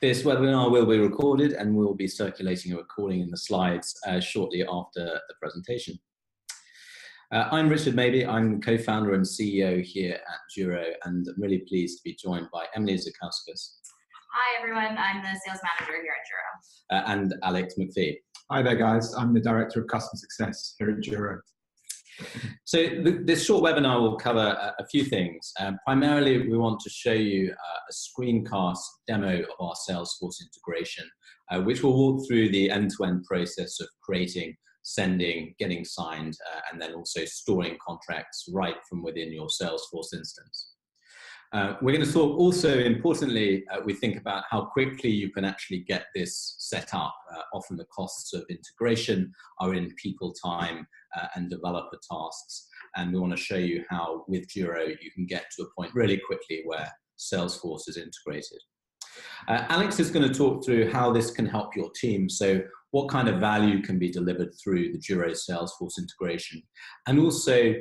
This webinar will be recorded and we'll be circulating a recording in the slides shortly after the presentation. I'm Richard Mabey. I'm co-founder and CEO here at Juro, and I'm really pleased to be joined by Emily Zukauskas. Hi everyone, I'm the sales manager here at Juro. And Alex McPhee. Hi there guys, I'm the Director of Customer Success here at Juro. So this short webinar will cover a few things. Primarily, we want to show you a screencast demo of our Salesforce integration, which will walk through the end-to-end process of creating, sending, getting signed, and then also storing contracts right from within your Salesforce instance. We're going to talk also, importantly, we think about how quickly you can actually get this set up. Often the costs of integration are in people time and developer tasks. And we want to show you how with Juro you can get to a point really quickly where Salesforce is integrated. Alex is going to talk through how this can help your team. So what kind of value can be delivered through the Juro Salesforce integration. And also,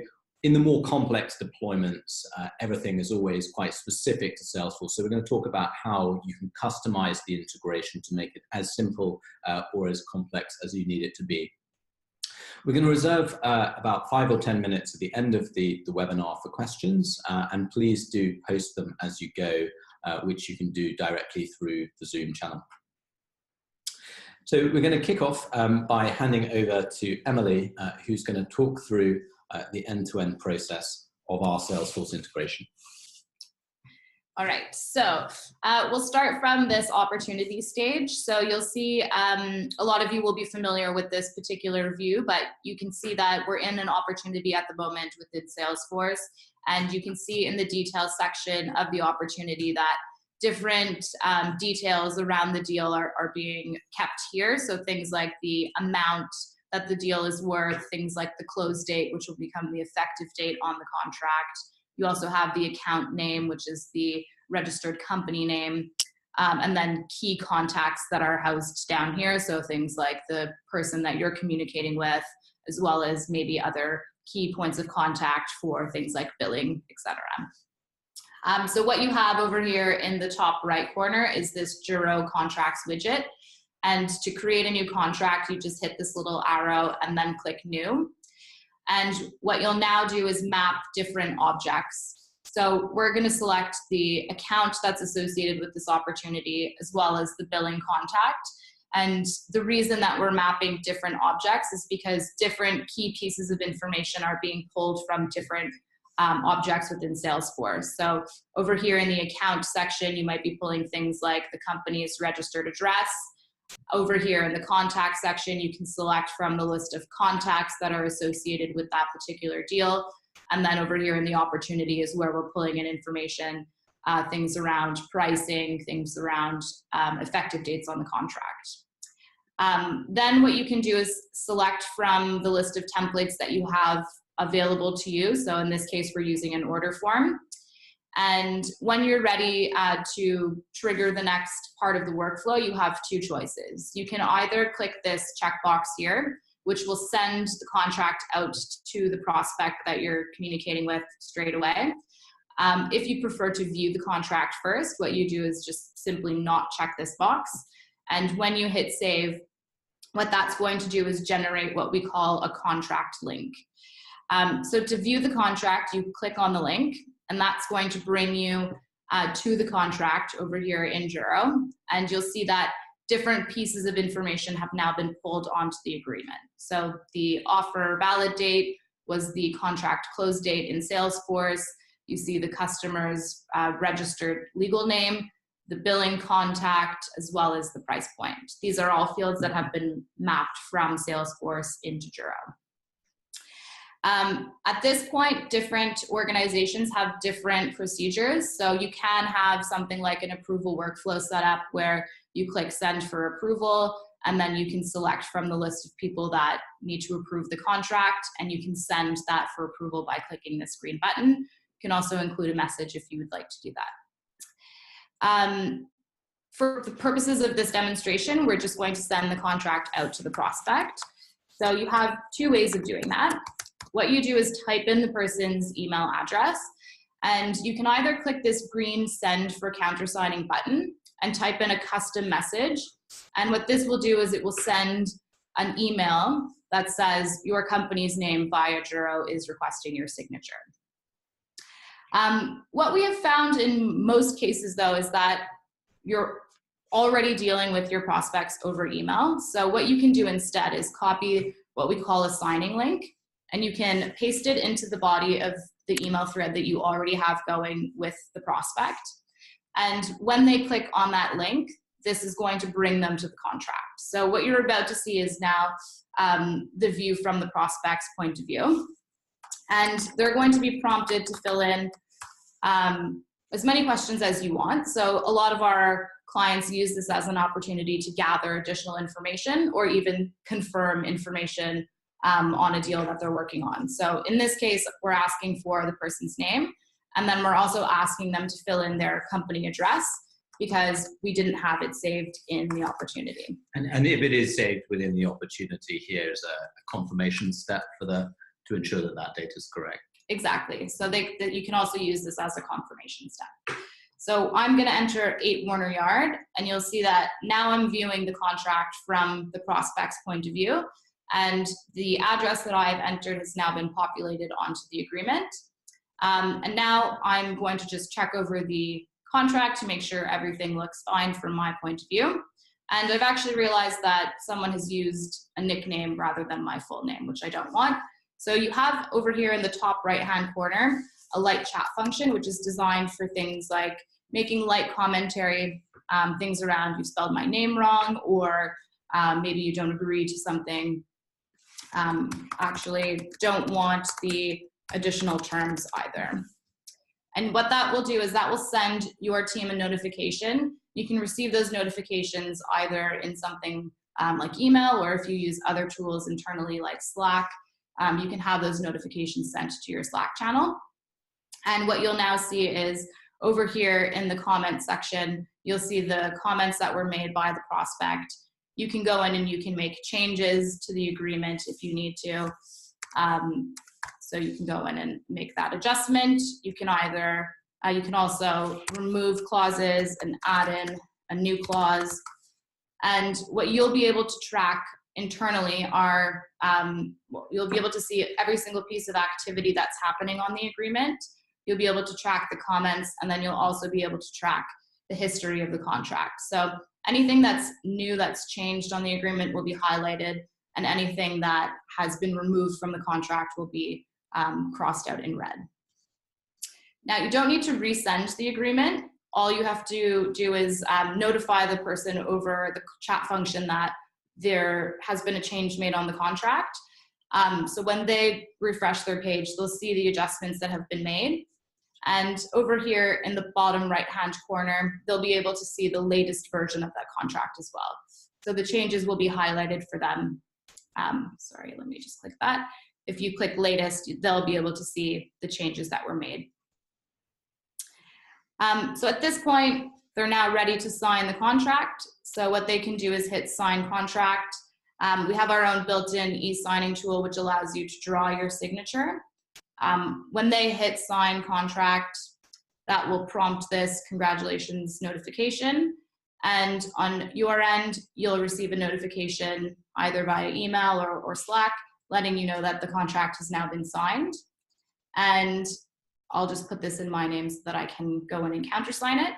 in the more complex deployments, everything is always quite specific to Salesforce. So we're going to talk about how you can customize the integration to make it as simple or as complex as you need it to be. We're going to reserve about 5 or 10 minutes at the end of the webinar for questions, and please do post them as you go, which you can do directly through the Zoom channel. So we're going to kick off by handing over to Emily, who's going to talk through the end-to-end process of our Salesforce integration. All right, so we'll start from this opportunity stage. So you'll see a lot of you will be familiar with this particular view, but you can see that we're in an opportunity at the moment within Salesforce, and you can see in the details section of the opportunity that different details around the deal are being kept here. So things like the amount that the deal is worth, things like the close date, which will become the effective date on the contract. You also have the account name, which is the registered company name, and then key contacts that are housed down here. So things like the person that you're communicating with, as well as maybe other key points of contact for things like billing, etc. So what you have over here in the top right corner is this Juro contracts widget. And to create a new contract, you just hit this little arrow and then click new. And what you'll now do is map different objects. So we're going to select the account that's associated with this opportunity, as well as the billing contact. And the reason that we're mapping different objects is because different key pieces of information are being pulled from different objects within Salesforce. So over here in the account section, you might be pulling things like the company's registered address. Over here in the contact section, you can select from the list of contacts that are associated with that particular deal. And then over here in the opportunity is where we're pulling in information, things around pricing, things around effective dates on the contract. Then what you can do is select from the list of templates that you have available to you. So in this case, we're using an order form. And when you're ready to trigger the next part of the workflow, you have two choices. You can either click this checkbox here, which will send the contract out to the prospect that you're communicating with straight away. If you prefer to view the contract first, what you do is just simply not check this box. And when you hit save, what that's going to do is generate what we call a contract link. So to view the contract, you click on the link, and that's going to bring you to the contract over here in Juro. And you'll see that different pieces of information have now been pulled onto the agreement. So the offer valid date was the contract close date in Salesforce. You see the customer's registered legal name, the billing contact, as well as the price point. These are all fields that have been mapped from Salesforce into Juro. At this point, different organizations have different procedures. So you can have something like an approval workflow set up where you click send for approval, and then you can select from the list of people that need to approve the contract, and you can send that for approval by clicking this green button. You can also include a message if you would like to do that. For the purposes of this demonstration, we're just going to send the contract out to the prospect. So you have two ways of doing that. What you do is type in the person's email address, and you can either click this green send for countersigning button, and type in a custom message. And what this will do is it will send an email that says your company's name via Juro is requesting your signature. What we have found in most cases, though, is that you're already dealing with your prospects over email. So what you can do instead is copy what we call a signing link, and you can paste it into the body of the email thread that you already have going with the prospect. And when they click on that link, this is going to bring them to the contract. So what you're about to see is now the view from the prospect's point of view. And they're going to be prompted to fill in as many questions as you want. So a lot of our clients use this as an opportunity to gather additional information or even confirm information on a deal that they're working on. So in this case, we're asking for the person's name, and then we're also asking them to fill in their company address because we didn't have it saved in the opportunity. And if it is saved within the opportunity, here's a confirmation step to ensure that that data is correct. Exactly. So you can also use this as a confirmation step. So I'm going to enter 8 Warner Yard, and you'll see that now I'm viewing the contract from the prospect's point of view, and the address that I've entered has now been populated onto the agreement. And now I'm going to just check over the contract to make sure everything looks fine from my point of view. And I've actually realized that someone has used a nickname rather than my full name, which I don't want. So you have over here in the top right-hand corner a light chat function, which is designed for things like making light commentary, things around you spelled my name wrong, or maybe you don't agree to something, actually don't want the additional terms either. And what that will do is that will send your team a notification. You can receive those notifications either in something like email, or if you use other tools internally like Slack, you can have those notifications sent to your Slack channel. And what you'll now see is over here in the comment section, you'll see the comments that were made by the prospect. You can go in and you can make changes to the agreement if you need to. So you can go in and make that adjustment. You can either, you can also remove clauses and add in a new clause. And what you'll be able to track internally are, you'll be able to see every single piece of activity that's happening on the agreement. You'll be able to track the comments, and then you'll also be able to track the history of the contract. So anything that's new that's changed on the agreement will be highlighted, and anything that has been removed from the contract will be crossed out in red. Now, you don't need to resend the agreement. All you have to do is notify the person over the chat function that there has been a change made on the contract. So when they refresh their page, they'll see the adjustments that have been made. And over here in the bottom right-hand corner, they'll be able to see the latest version of that contract as well. So the changes will be highlighted for them. Sorry, let me just click that. If you click latest, they'll be able to see the changes that were made. So at this point, they're now ready to sign the contract. So what they can do is hit sign contract. We have our own built-in e-signing tool, which allows you to draw your signature. When they hit sign contract, that will prompt this congratulations notification. And on your end, you'll receive a notification either via email or Slack, letting you know that the contract has now been signed. And I'll just put this in my name so that I can go in and countersign it.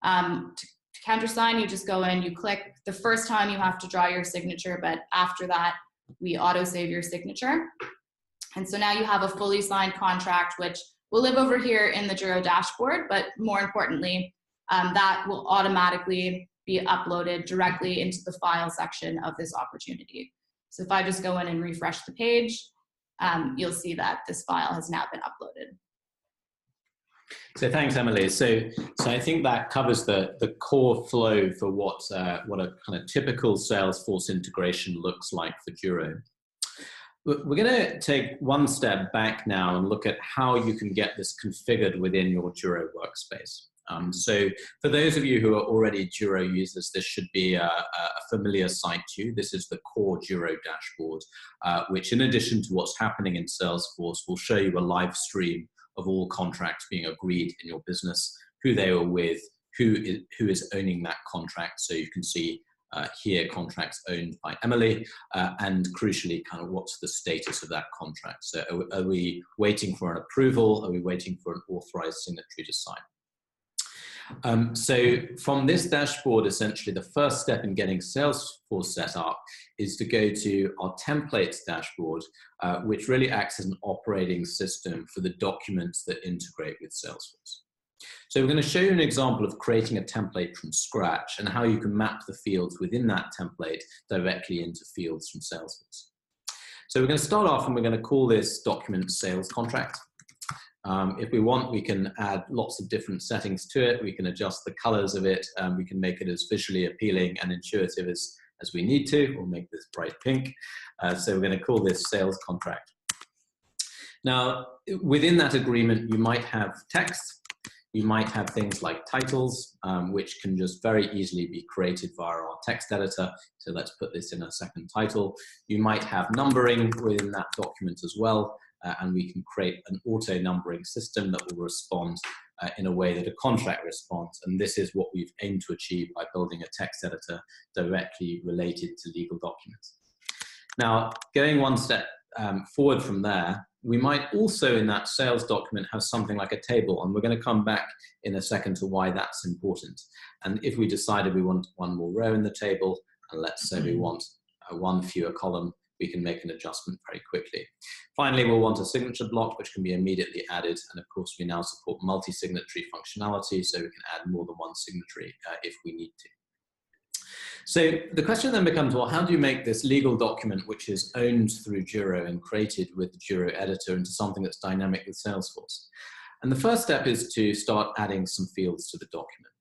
To countersign, you just go in, you click. The first time you have to draw your signature, but after that, we auto-save your signature. And so now you have a fully signed contract, which will live over here in the Juro dashboard, but more importantly, that will automatically be uploaded directly into the file section of this opportunity. So if I just go in and refresh the page, you'll see that this file has now been uploaded. So thanks, Emily. So I think that covers the core flow for what a kind of typical Salesforce integration looks like for Juro. We're going to take one step back now and look at how you can get this configured within your Juro workspace. So for those of you who are already Juro users, this should be a familiar sight to you. This is the core Juro dashboard, which in addition to what's happening in Salesforce, will show you a live stream of all contracts being agreed in your business, who they were with, who is owning that contract. So you can see here contracts owned by Emily, and crucially kind of what's the status of that contract. So are we waiting for an approval? Are we waiting for an authorized signatory to sign? So from this dashboard, essentially the first step in getting Salesforce set up is to go to our templates dashboard, which really acts as an operating system for the documents that integrate with Salesforce. So we're going to show you an example of creating a template from scratch and how you can map the fields within that template directly into fields from Salesforce. So we're going to start off and we're going to call this document sales contract. If we want, we can add lots of different settings to it. We can adjust the colors of it. We can make it as visually appealing and intuitive as we need to. We'll make this bright pink. So we're going to call this sales contract. Now, within that agreement, you might have text. You might have things like titles, which can just very easily be created via our text editor. So let's put this in a second title. You might have numbering within that document as well. And we can create an auto numbering system that will respond in a way that a contract responds. And this is what we've aimed to achieve by building a text editor directly related to legal documents. Now, going one step forward from there, we might also in that sales document have something like a table, and we're going to come back in a second to why that's important. And if we decided we want one more row in the table, and let's say we want one fewer column, we can make an adjustment very quickly. Finally, we'll want a signature block, which can be immediately added. And of course, we now support multi-signatory functionality, so we can add more than one signatory if we need to. So the question then becomes, well, how do you make this legal document, which is owned through Juro and created with the Juro editor, into something that's dynamic with Salesforce? And the first step is to start adding some fields to the document.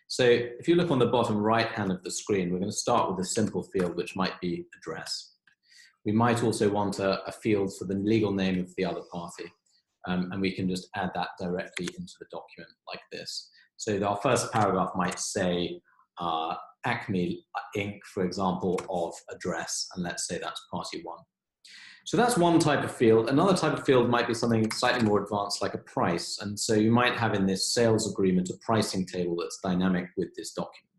So if you look on the bottom right hand of the screen, we're going to start with a simple field, which might be address. We might also want a field for the legal name of the other party. And we can just add that directly into the document like this. So our first paragraph might say, Acme Inc., for example, of address, and let's say that's party one. So that's one type of field. Another type of field might be something slightly more advanced, like a price. And so you might have in this sales agreement a pricing table that's dynamic with this document.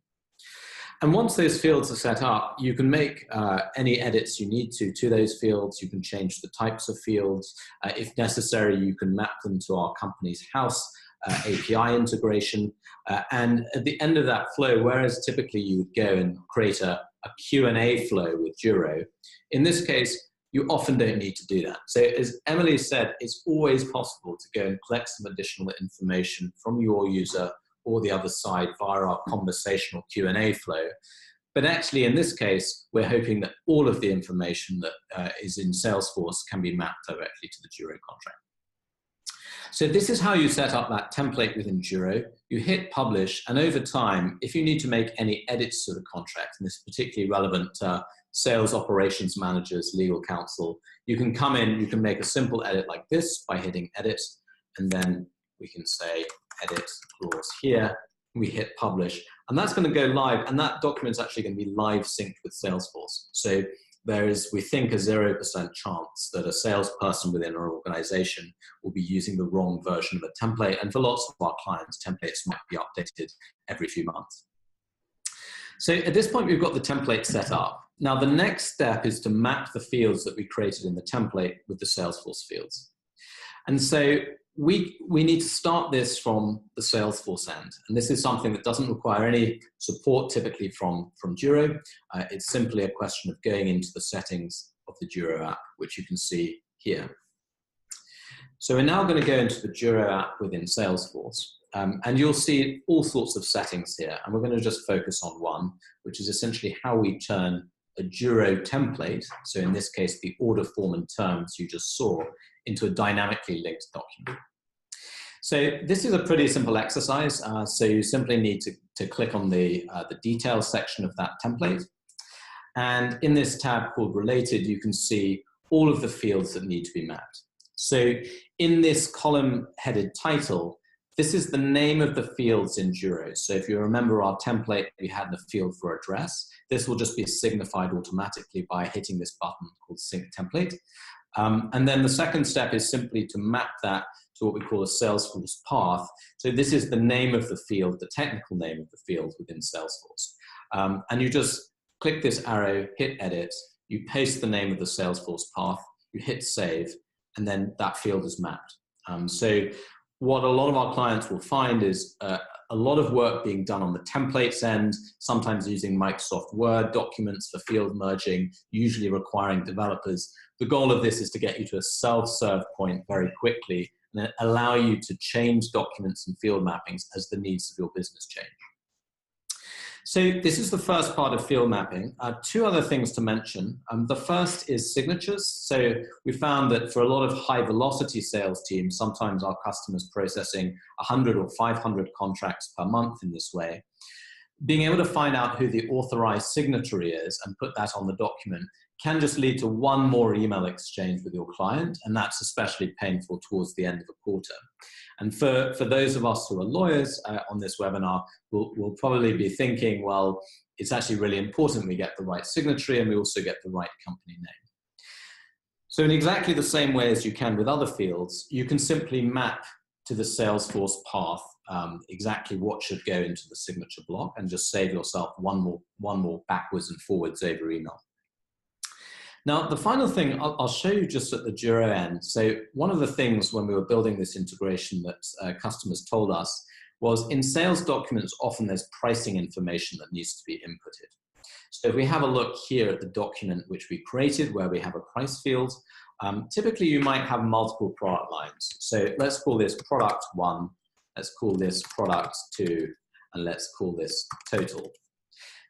And once those fields are set up, you can make any edits you need to those fields. You can change the types of fields. If necessary, you can map them to our company's house API integration. And at the end of that flow, whereas typically you would go and create a Q&A flow with Juro, in this case, you often don't need to do that. So as Emily said, it's always possible to go and collect some additional information from your user or the other side via our conversational Q&A flow. But actually, in this case, we're hoping that all of the information that is in Salesforce can be mapped directly to the Juro contract. So this is how you set up that template within Juro. You hit publish, and over time, if you need to make any edits to the contract, and this is particularly relevant to sales operations managers, legal counsel, you can come in, you can make a simple edit like this by hitting edit, and then we can say edit clause here, we hit publish, and that's going to go live, and that document's actually going to be live synced with Salesforce. So there is, we think, a 0% chance that a salesperson within our organization will be using the wrong version of a template, and for lots of our clients, templates might be updated every few months. So at this point, we've got the template set up. Now, the next step is to map the fields that we created in the template with the Salesforce fields. And so we need to start this from the Salesforce end. And this is something that doesn't require any support typically from Juro. It's simply a question of going into the settings of the Juro app, which you can see here. So we're now going to go into the Juro app within Salesforce. And you'll see all sorts of settings here. And we're going to just focus on one, which is essentially how we turn a Juro template, so in this case, the order form and terms you just saw, into a dynamically linked document. So this is a pretty simple exercise. So you simply need to click on the details section of that template. And in this tab called Related, you can see all of the fields that need to be mapped. So in this column headed title, this is the name of the fields in Juro. So if you remember our template, we had the field for address. This will just be signified automatically by hitting this button called Sync Template. And then the second step is simply to map that to what we call a Salesforce path. So this is the name of the field, the technical name of the field within Salesforce. And you just click this arrow, hit edit, you paste the name of the Salesforce path, you hit save, and then that field is mapped. So what a lot of our clients will find is a lot of work being done on the templates end, sometimes using Microsoft Word documents for field merging, usually requiring developers. The goal of this is to get you to a self-serve point very quickly and then allow you to change documents and field mappings as the needs of your business change. So this is the first part of field mapping. Two other things to mention. The first is signatures. So we found that for a lot of high velocity sales teams, sometimes our customers processing 100 or 500 contracts per month in this way, being able to find out who the authorized signatory is and put that on the document can just lead to one more email exchange with your client, and that's especially painful towards the end of a quarter. And for those of us who are lawyers on this webinar, we'll probably be thinking, well, it's actually really important we get the right signatory and we also get the right company name. So in exactly the same way as you can with other fields, you can simply map to the Salesforce path exactly what should go into the signature block and just save yourself one more backwards and forwards over email. Now, the final thing I'll show you just at the Juro end. So one of the things when we were building this integration that customers told us was in sales documents, often there's pricing information that needs to be inputted. So if we have a look here at the document which we created where we have a price field, typically you might have multiple product lines. So let's call this product 1, let's call this product 2, and let's call this total.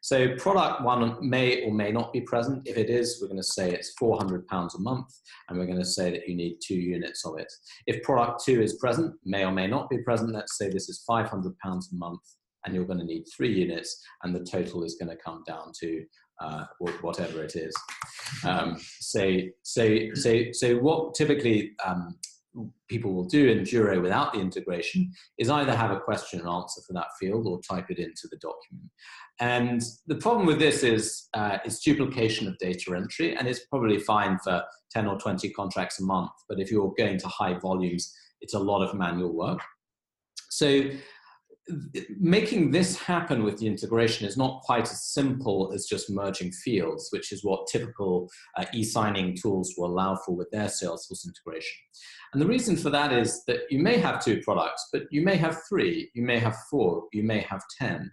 So product 1 may or may not be present. If it is, we're going to say it's £400 a month, and we're going to say that you need 2 units of it. If product 2 is present, may or may not be present, let's say this is £500 a month, and you're going to need 3 units, and the total is going to come down to whatever it is. So what typically people will do in Juro without the integration is either have a question and answer for that field or type it into the document. And the problem with this is it's duplication of data entry, and it's probably fine for 10 or 20 contracts a month, but if you're going to high volumes, it's a lot of manual work. So making this happen with the integration is not quite as simple as just merging fields, which is what typical e-signing tools will allow for with their Salesforce integration. And the reason for that is that you may have 2 products, but you may have 3, you may have 4, you may have 10.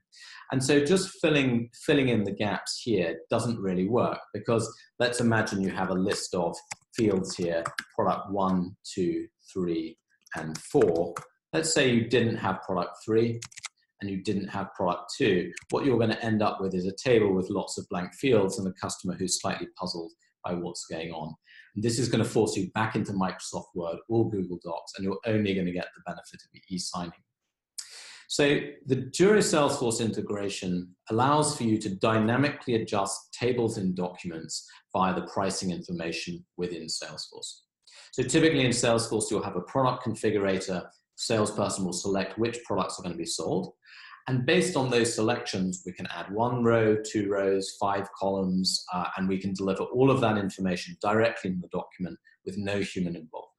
And so just filling in the gaps here doesn't really work, because let's imagine you have a list of fields here, product 1, 2, 3, and 4. Let's say you didn't have product 3 and you didn't have product 2. What you're going to end up with is a table with lots of blank fields and a customer who's slightly puzzled by what's going on. And this is going to force you back into Microsoft Word or Google Docs, and you're only going to get the benefit of e-signing. So the Juro Salesforce integration allows for you to dynamically adjust tables in documents via the pricing information within Salesforce. So typically in Salesforce, you'll have a product configurator. Salesperson will select which products are going to be sold. And based on those selections, we can add 1 row, 2 rows, 5 columns, and we can deliver all of that information directly in the document with no human involvement.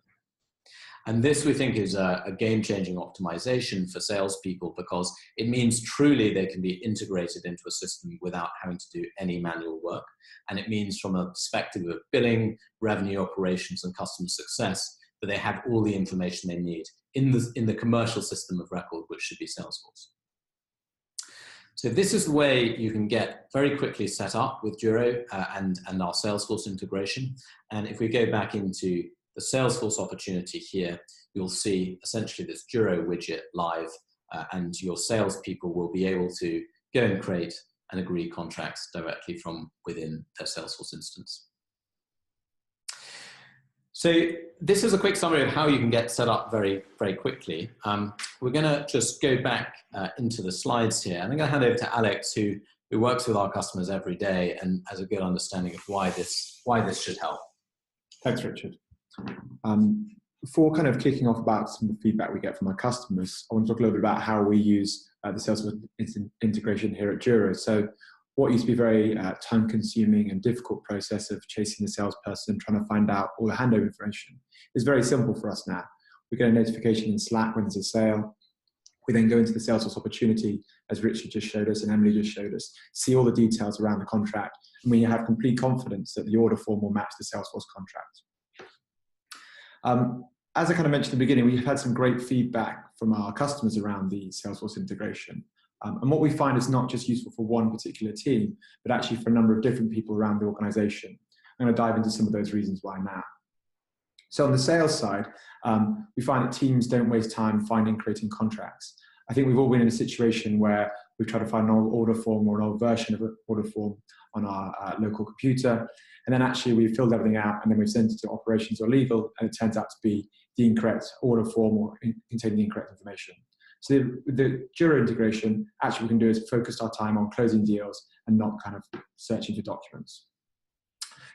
And this, we think, is a game-changing optimization for salespeople, because it means truly they can be integrated into a system without having to do any manual work. And it means from a perspective of billing, revenue operations, and customer success, that they have all the information they need in the commercial system of record, which should be Salesforce. So this is the way you can get very quickly set up with Juro and our Salesforce integration. And if we go back into the Salesforce opportunity here, you'll see essentially this Juro widget live, and your salespeople will be able to go and create and agree contracts directly from within their Salesforce instance. So this is a quick summary of how you can get set up very, very quickly. We're going to just go back into the slides here. And I'm going to hand over to Alex, who works with our customers every day and has a good understanding of why this should help. Thanks, Richard. Before kind of kicking off about some of the feedback we get from our customers, I want to talk a little bit about how we use the Salesforce integration here at Juro. So what used to be a very time-consuming and difficult process of chasing the salesperson, trying to find out all the handover information, is very simple for us now. We get a notification in Slack when there's a sale. We then go into the Salesforce opportunity, as Richard just showed us and Emily just showed us, see all the details around the contract, and we have complete confidence that the order form will match the Salesforce contract. As I kind of mentioned at the beginning, we've had some great feedback from our customers around the Salesforce integration. And what we find is not just useful for one particular team, but actually for a number of different people around the organization. I'm going to dive into some of those reasons why now. So on the sales side, we find that teams don't waste time finding, creating contracts. I think we've all been in a situation where we've tried to find an old order form or an old version of an order form on our local computer, and then actually we've filled everything out and then we've sent it to operations or legal, and it turns out to be the incorrect order form or containing the incorrect information. So the Juro integration, actually we can do is focus our time on closing deals and not kind of searching for documents.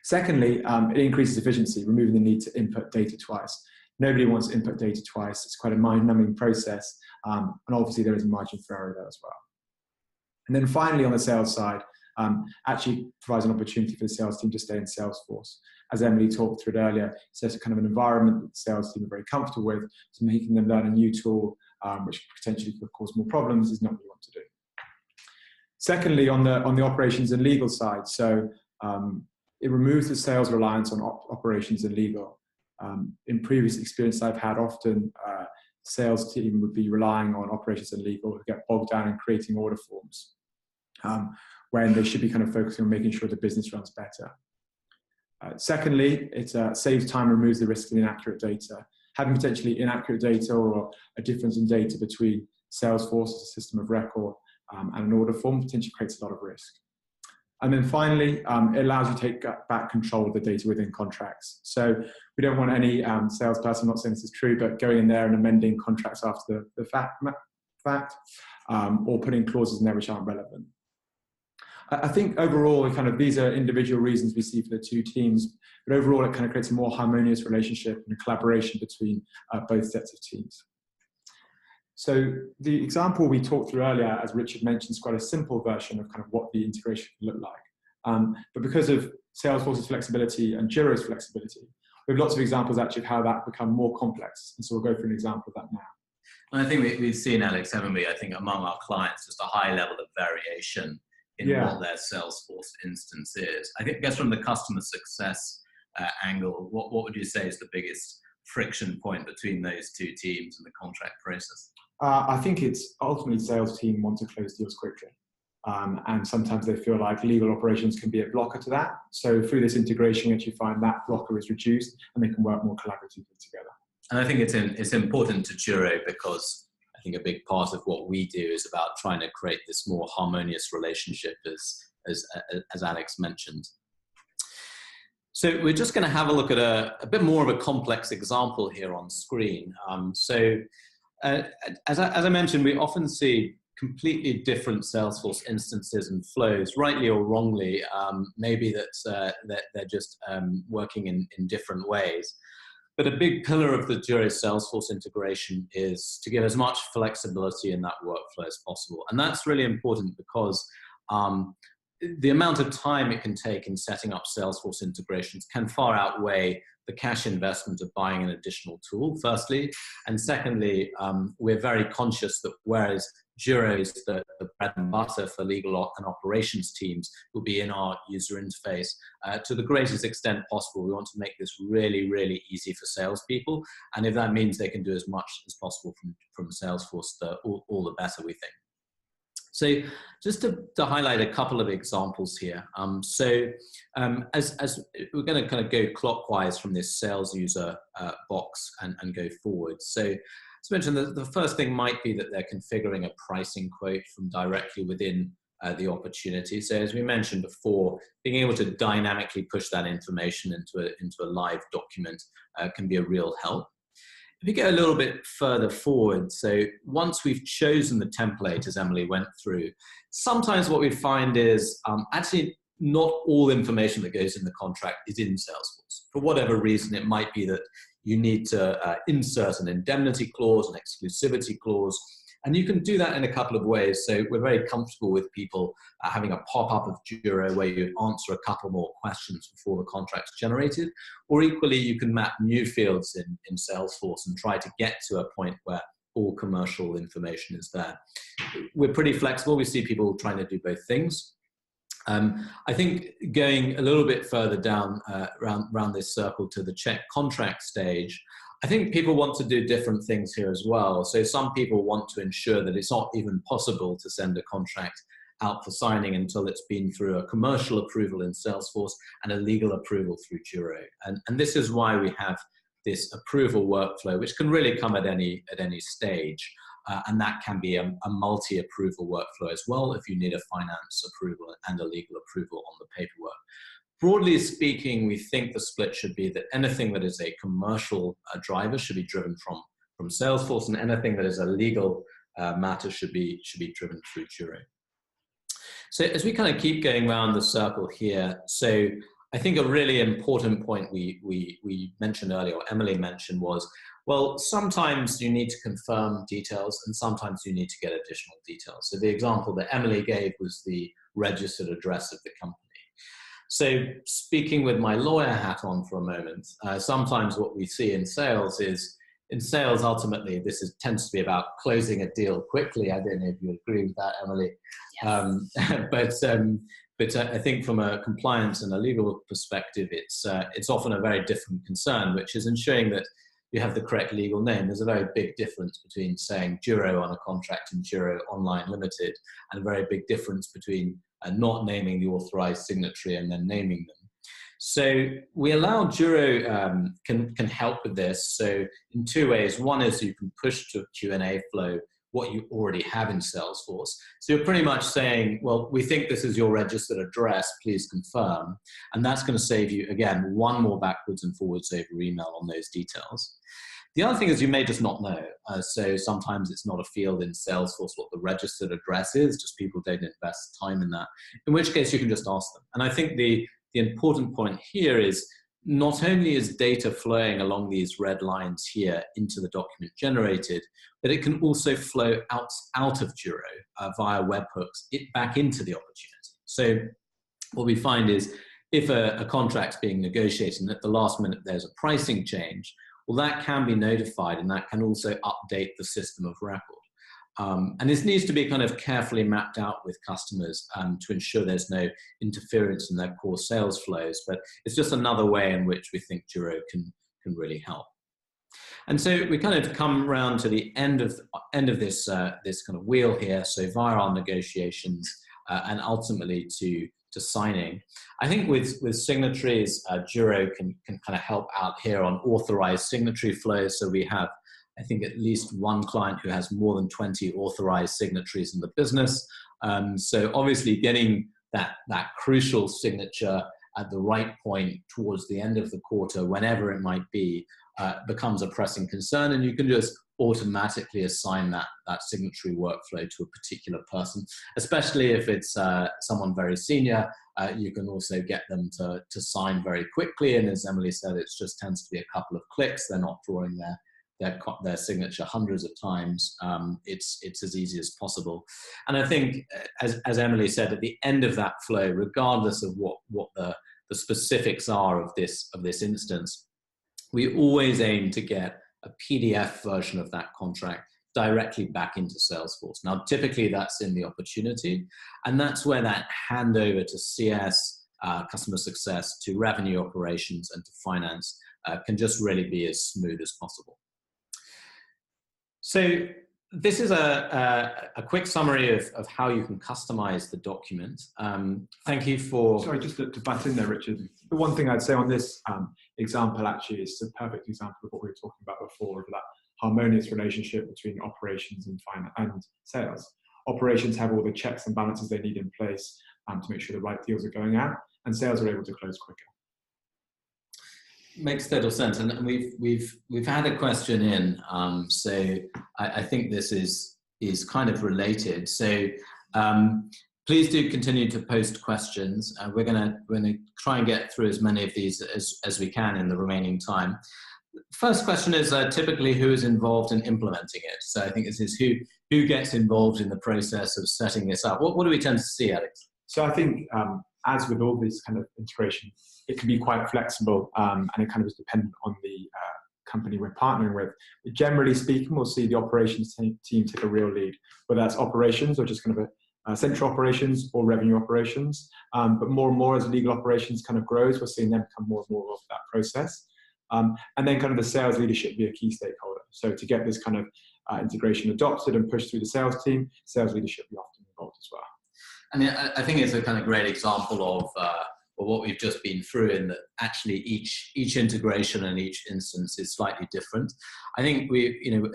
Secondly, it increases efficiency, removing the need to input data twice. Nobody wants to input data twice. It's quite a mind-numbing process, and obviously there is a margin for error there as well. And then finally, on the sales side, actually provides an opportunity for the sales team to stay in Salesforce. As Emily talked through it earlier, it's a kind of an environment that the sales team are very comfortable with, so making them learn a new tool, which potentially could cause more problems, is not what we want to do. Secondly, on the operations and legal side, so it removes the sales reliance on operations and legal. In previous experience I've had, often sales team would be relying on operations and legal to get bogged down in creating order forms, when they should be kind of focusing on making sure the business runs better. Secondly, it saves time and removes the risk of inaccurate data. Having potentially inaccurate data or a difference in data between Salesforce as a system of record and an order form potentially creates a lot of risk. And then finally, it allows you to take back control of the data within contracts. So we don't want any salesperson, I'm not saying this is true, but going in there and amending contracts after the fact or putting clauses in there which aren't relevant. I think overall, these are individual reasons we see for the two teams, but overall it kind of creates a more harmonious relationship and a collaboration between both sets of teams. So the example we talked through earlier, as Richard mentioned, is quite a simple version of kind of what the integration can look like. But because of Salesforce's flexibility and Juro's flexibility, we have lots of examples actually of how that become more complex. And so we'll go through an example of that now. And I think we've seen, Alex, haven't we, I think among our clients, just a high level of variation in what their Salesforce instance is. I guess from the customer success angle, what would you say is the biggest friction point between those two teams in the contract process? I think it's ultimately sales team want to close deals quickly. And sometimes they feel like legal operations can be a blocker to that. So through this integration, you find that blocker is reduced and they can work more collaboratively together. And I think it's important to Juro because I think a big part of what we do is about trying to create this more harmonious relationship, as Alex mentioned. So we're just going to have a look at a bit more of a complex example here on screen. As I mentioned, we often see completely different Salesforce instances and flows, rightly or wrongly. Maybe that they're just working in different ways. But a big pillar of the Juro Salesforce integration is to give as much flexibility in that workflow as possible. And that's really important because the amount of time it can take in setting up Salesforce integrations can far outweigh the cash investment of buying an additional tool, firstly. And secondly, we're very conscious that whereas Juro is the bread and butter for legal and operations teams will be in our user interface. To the greatest extent possible, we want to make this really, really easy for salespeople. And if that means they can do as much as possible from Salesforce, all the better, we think. So just to highlight a couple of examples here. As we're going to kind of go clockwise from this sales user box and go forward. So as mentioned, the first thing might be that they're configuring a pricing quote from directly within the opportunity. So as we mentioned before, being able to dynamically push that information into a live document can be a real help. If you go a little bit further forward, so once we've chosen the template, as Emily went through, sometimes what we find is actually not all information that goes in the contract is in Salesforce. For whatever reason, it might be that you need to insert an indemnity clause, an exclusivity clause, And you can do that in a couple of ways. So we're very comfortable with people having a pop-up of Juro where you answer a couple more questions before the contract's generated. Or equally, you can map new fields in Salesforce and try to get to a point where all commercial information is there. We're pretty flexible. We see people trying to do both things. I think going a little bit further down around this circle to the check contract stage, I think people want to do different things here as well. So some people want to ensure that it's not even possible to send a contract out for signing until it's been through a commercial approval in Salesforce and a legal approval through Juro. And this is why we have this approval workflow, which can really come at any stage. And that can be a multi-approval workflow as well if you need a finance approval and a legal approval on the paperwork. Broadly speaking, we think the split should be that anything that is a commercial driver should be driven from Salesforce, and anything that is a legal matter should be driven through Juro. So as we kind of keep going around the circle here, so I think a really important point we mentioned earlier, or Emily mentioned, was, well, sometimes you need to confirm details and sometimes you need to get additional details. So the example that Emily gave was the registered address of the company. So speaking with my lawyer hat on for a moment, sometimes what we see in sales is, in sales, ultimately, this tends to be about closing a deal quickly. I don't know if you agree with that, Emily. Yes. But I think from a compliance and a legal perspective, it's often a very different concern, which is ensuring that you have the correct legal name. There's a very big difference between saying Juro on a contract and Juro Online Limited, and a very big difference between not naming the authorized signatory and then naming them. So we allow Juro can help with this. So in two ways. One is you can push to Q&A flow what you already have in Salesforce. So you're pretty much saying, well, we think this is your registered address, please confirm. And that's going to save you, again, one more backwards and forwards over email on those details. The other thing is you may just not know. So sometimes it's not a field in Salesforce what the registered address is, just people don't invest time in that, in which case you can just ask them. And I think the important point here is not only is data flowing along these red lines here into the document generated, but it can also flow out of Juro via webhooks back into the opportunity. So what we find is if a contract's being negotiated and at the last minute there's a pricing change, well, that can be notified and that can also update the system of record. And this needs to be kind of carefully mapped out with customers to ensure there's no interference in their core sales flows. But it's just another way in which we think Juro can really help. And so we kind of come around to the end of this this kind of wheel here. So via our negotiations and ultimately to signing. I think with signatories, Juro can kind of help out here on authorized signatory flows. So we have, I think, at least one client who has more than 20 authorized signatories in the business. So obviously getting that crucial signature at the right point towards the end of the quarter, whenever it might be, becomes a pressing concern, and you can just automatically assign that signatory workflow to a particular person, especially if it's someone very senior. You can also get them to sign very quickly, and as Emily said, it just tends to be a couple of clicks. They're not drawing their signature hundreds of times. It's as easy as possible. And I think, as Emily said, at the end of that flow, regardless of what the specifics are of this instance, we always aim to get a PDF version of that contract directly back into Salesforce. Now, typically that's in the opportunity, and that's where that handover to CS, customer success, to revenue operations, and to finance can just really be as smooth as possible. So this is a quick summary of how you can customize the document. Thank you for... Sorry, just to butt in there, Richard. The one thing I'd say on this example actually is a perfect example of what we were talking about before, of that harmonious relationship between operations and finance and sales. Operations have all the checks and balances they need in place to make sure the right deals are going out, and sales are able to close quicker. Makes total sense, and we've had a question in, so I think this is kind of related. So please do continue to post questions. We're gonna try and get through as many of these as we can in the remaining time. First question is typically who is involved in implementing it. So I think this is who gets involved in the process of setting this up? What do we tend to see, Alex? So I think, as with all these kind of integration, it can be quite flexible, and it kind of is dependent on the company we're partnering with. But generally speaking, we'll see the operations team take a real lead, whether that's operations or just kind of a central operations or revenue operations. But more and more as legal operations kind of grows, we're seeing them become more and more of that process. And then kind of the sales leadership be a key stakeholder. So to get this kind of integration adopted and pushed through the sales team, sales leadership be often involved as well. I mean, I think it's a kind of great example of what we've just been through, in that actually each integration and each instance is slightly different. I think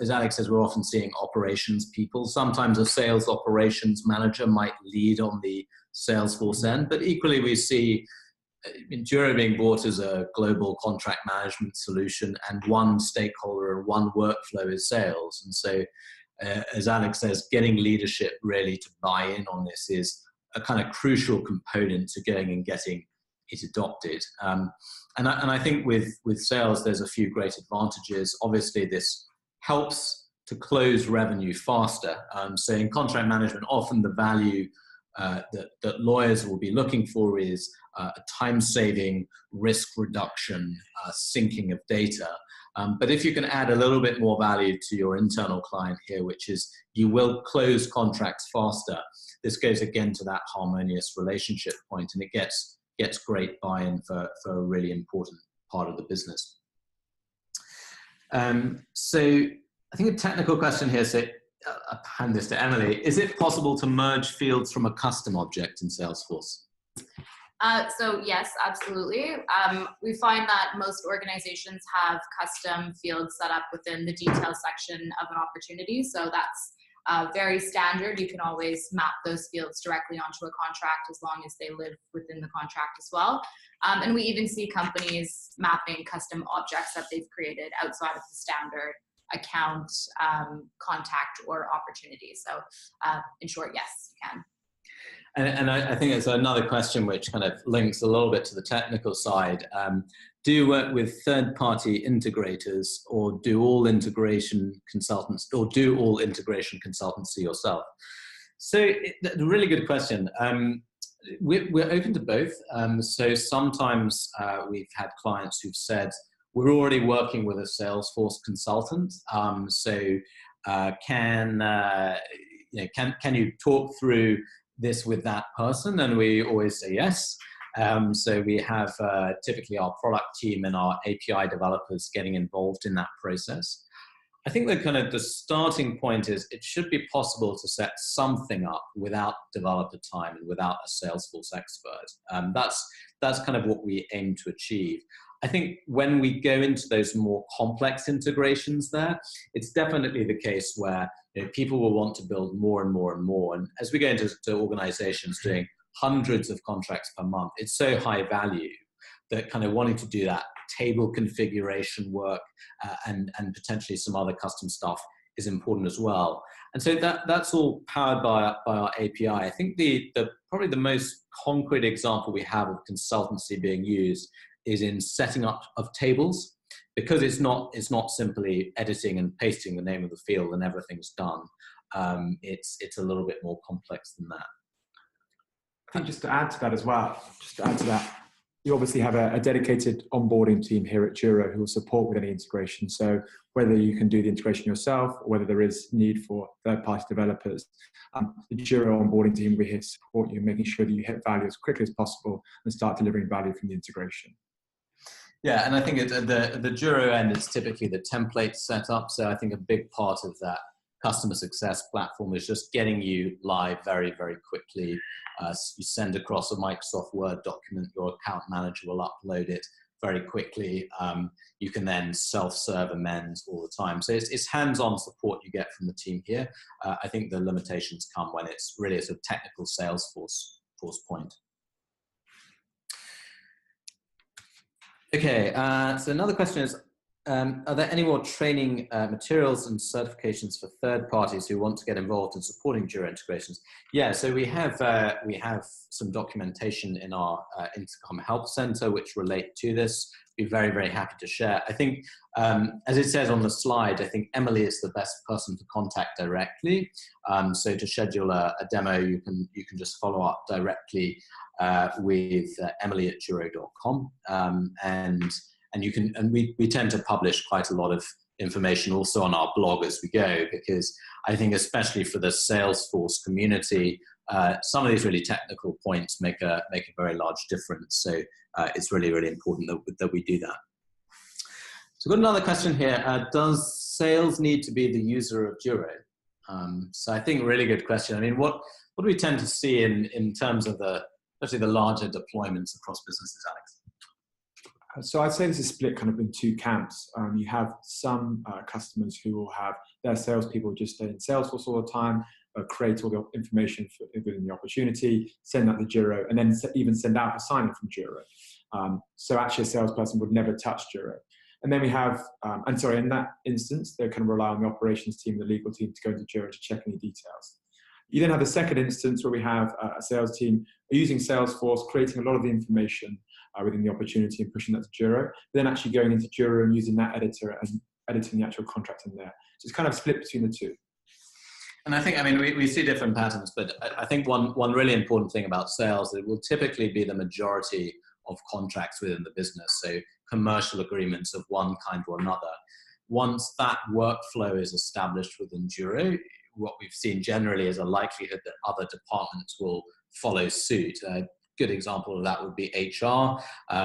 as Alex says, we're often seeing operations people. Sometimes a sales operations manager might lead on the Salesforce end, but equally we see Juro being bought as a global contract management solution, and one stakeholder and one workflow is sales. And so, as Alex says, getting leadership really to buy in on this is a kind of crucial component to going and getting it adopted. And I think with sales, there's a few great advantages. Obviously, this helps to close revenue faster. So in contract management, often the value that lawyers will be looking for is a time-saving, risk reduction, syncing of data. But if you can add a little bit more value to your internal client here, which is you will close contracts faster, this goes again to that harmonious relationship point, and it gets great buy-in for a really important part of the business. So I think a technical question here, so I'll hand this to Emily. Is it possible to merge fields from a custom object in Salesforce? So yes, absolutely. We find that most organizations have custom fields set up within the details section of an opportunity. So that's very standard. You can always map those fields directly onto a contract as long as they live within the contract as well. And we even see companies mapping custom objects that they've created outside of the standard account, contact, or opportunity. So in short, yes, you can. And I think it's another question which kind of links a little bit to the technical side. Do you work with third-party integrators, or do all integration consultants consultancy yourself? So a really good question. We're open to both. So sometimes we've had clients who've said, we're already working with a Salesforce consultant. Can you talk through this with that person? And we always say yes. So we have typically our product team and our API developers getting involved in that process. I think that kind of the starting point is it should be possible to set something up without developer time and without a Salesforce expert. That's kind of what we aim to achieve. I think when we go into those more complex integrations there, it's definitely the case where people will want to build more and more and more. And as we go into organizations doing hundreds of contracts per month, it's so high value that kind of wanting to do that table configuration work and potentially some other custom stuff is important as well. And so that's all powered by our API. I think probably the most concrete example we have of consultancy being used is in setting up of tables, because it's not simply editing and pasting the name of the field and everything's done. It's a little bit more complex than that. I think just to add to that, you obviously have a dedicated onboarding team here at Juro who will support with any integration. So whether you can do the integration yourself or whether there is need for third-party developers, the Juro onboarding team will be here to support you, making sure that you hit value as quickly as possible and start delivering value from the integration. Yeah, and I think at the Juro end, it's typically the template set up. So I think a big part of that customer success platform is just getting you live very, very quickly. You send across a Microsoft Word document, your account manager will upload it very quickly. You can then self-serve amend all the time. So it's hands-on support you get from the team here. I think the limitations come when it's really a sort of technical Salesforce point. Okay, so another question is, Are there any more training materials and certifications for third parties who want to get involved in supporting Juro integrations? Yeah, so we have some documentation in our Intercom Help Center which relate to this. Be very, very happy to share. I think, as it says on the slide, I think Emily is the best person to contact directly. So to schedule a demo, you can just follow up directly with emily@juro.com, and we tend to publish quite a lot of information also on our blog as we go, because I think especially for the Salesforce community, some of these really technical points make a very large difference. So it's really, really important that we do that. So we've got another question here. Does sales need to be the user of Juro? So I think a really good question. I mean, what do we tend to see in terms of especially the larger deployments across businesses, Alex? So I'd say this is split kind of in two camps. You have some customers who will have their salespeople just stay in Salesforce all the time, create all the information within the opportunity, send that to Juro, and then even send out a sign-in from Juro. So actually a salesperson would never touch Juro. And then we have, in that instance, they kind of rely on the operations team, the legal team to go into Juro to check any details. You then have the second instance where we have a sales team using Salesforce, creating a lot of the information within the opportunity and pushing that to Juro, then actually going into Juro and using that editor and editing the actual contract in there. So it's kind of split between the two. And I think, I mean, we see different patterns, but I think one really important thing about sales, it will typically be the majority of contracts within the business. So commercial agreements of one kind or another. Once that workflow is established within Juro, what we've seen generally is a likelihood that other departments will follow suit. A good example of that would be HR,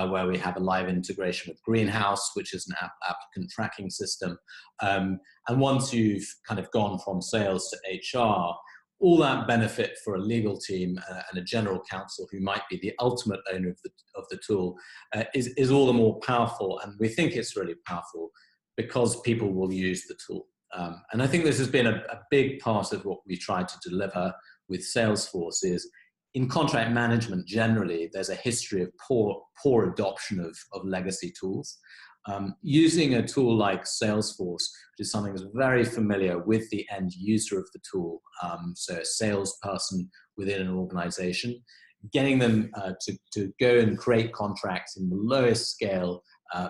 where we have a live integration with Greenhouse, which is an applicant tracking system. And once you've kind of gone from sales to HR, all that benefit for a legal team and a general counsel who might be the ultimate owner of the tool is all the more powerful. And we think it's really powerful because people will use the tool. And I think this has been a big part of what we try to deliver with Salesforce is in contract management generally, there's a history of poor adoption of legacy tools. Using a tool like Salesforce, which is something that's very familiar with the end user of the tool, so a salesperson within an organization, getting them to go and create contracts in the lowest scale,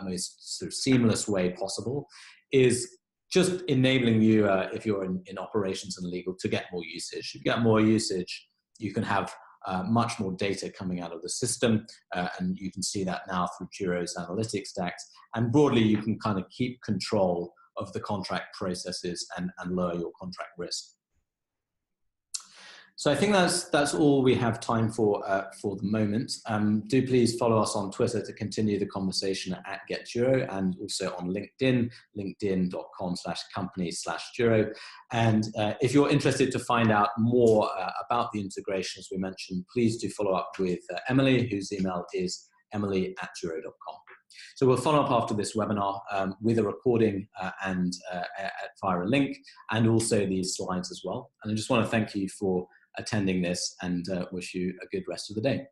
most sort of seamless way possible, is just enabling you, if you're in operations and legal, to get more usage. If you get more usage, you can have much more data coming out of the system, and you can see that now through Juro's analytics stacks. And broadly, you can kind of keep control of the contract processes and lower your contract risk. So I think that's all we have time for the moment. Do please follow us on Twitter to continue the conversation at GetJuro, and also on LinkedIn, linkedin.com/company/Juro. And if you're interested to find out more about the integrations we mentioned, please do follow up with Emily, whose email is emily@juro.com. So we'll follow up after this webinar with a recording and via a link, and also these slides as well. And I just want to thank you for attending this and wish you a good rest of the day.